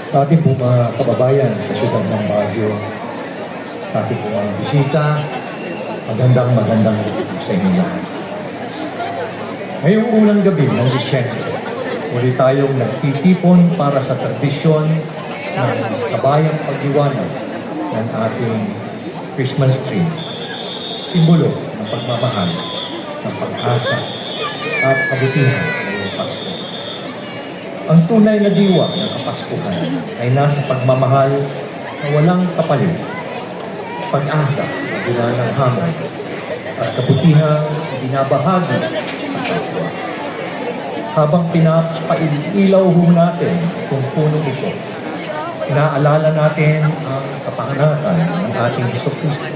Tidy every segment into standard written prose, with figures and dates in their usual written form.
Sa ating po mga kababayan sa siyudad ng Baguio, sa ating po mga bisita, magandang gabi sa inyo lahat. Ngayong unang gabi ng Disyembre, muli tayong nagtitipon para sa tradisyon ng sabayang pagliwanag ng ating Christmas tree, simbolo ng pagmamahal, ng pag-asa at kabutihan ngayong Pasko. Ang tunay na diwa ng Kapaskuhan ay nasa pagmamahal na walang kapalit, pag-asa sa kabila ng hamon, at kabutihang binabahagi sa kapwa. Habang pinapailaw natin kung punong ito, inaalala natin ang kapanganakan ng ating Jesucristo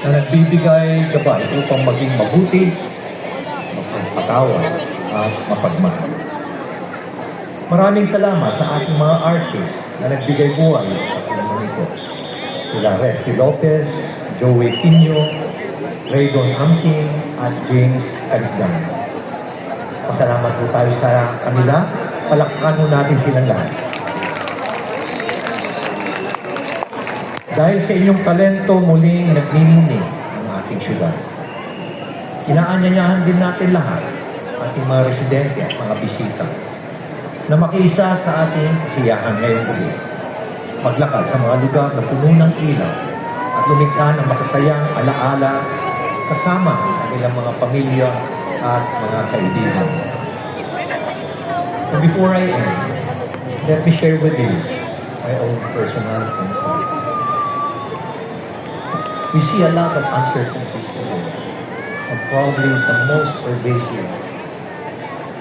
na nagbibigay gabay upang maging mabuti, mapagpatawa at mapagmahal. Maraming salamat sa ating mga artists na nagbigay buhay sa film ito. Sila Resty Lopez, Joey Pino, Raydon Amking, at James Carizan. Pasalamat po tayo sa kanila. Palakpakan mo natin silang lahat. Dahil sa inyong talento, muling nagmimuni ang ating syudad. Inaanyayahan din natin lahat, ating mga residente at mga bisita, na makiisa sa ating kasiyahan ngayong gabi. Maglakad sa mga lugar na puno ng ilaw at lumikha ng masasayang alaala kasama ang kanilang mga pamilya at mga kaibigan. And before I end, let me share with you my own personal insight. We see a lot of uncertainties today, and probably the most pervasive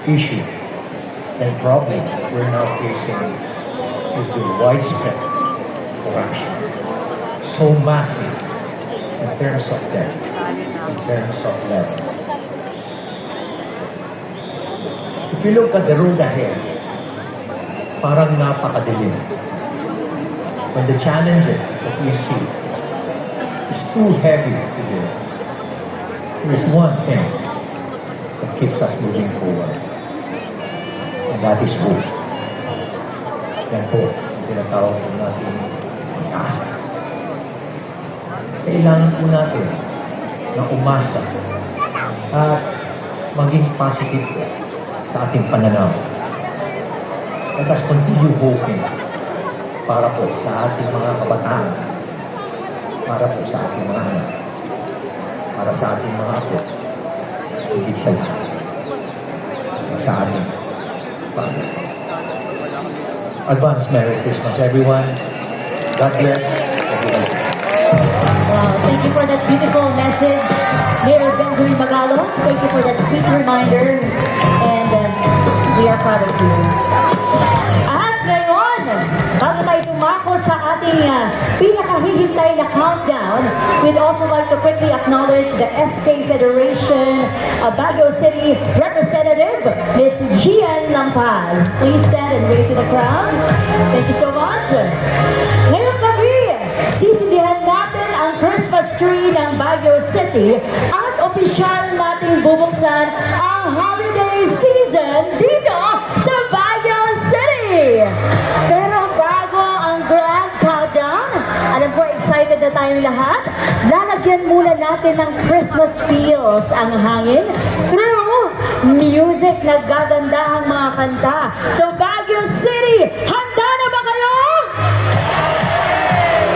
issue and problem we're now facing is the widespread corruption. So massive in terms of debt, in terms of level. If you look at the road ahead, parang napakadilim. When the challenges that we see is too heavy to bear, there is one thing that keeps us moving forward. And that is hope. Yan po, ang tinatawag po natin pag-asa. Kailangan po natin na umasa at maging positive po sa ating pananaw. Let us continue hoping para po sa ating mga kabataan, para po sa ating mga anak, para sa ating mga apo, higit sa lahat, para sa ating Father. Advance Merry Christmas, everyone. God bless everyone. Wow, thank you for that beautiful message, Mayor Benjamin Magalo. Thank you for that sweet reminder, and we are proud of you. At ngayon, bago tayo tumako sa ating pinakahihintay na countdown, we'd also like to quickly acknowledge the SK Federation Baguio City Representative, Ms. Gian Lampaz. Please stand and wave to the crowd. Thank you so much. Ngayong gabi, sisindihan natin ang Christmas tree ng Baguio City at opisyal nating bubuksan ang holiday season dito sa Baguio City. Pero bago ang grand countdown, alam ko excited na tayong lahat, lalagyan muna natin ng Christmas feels ang hangin through music na gagandahang mga kanta. So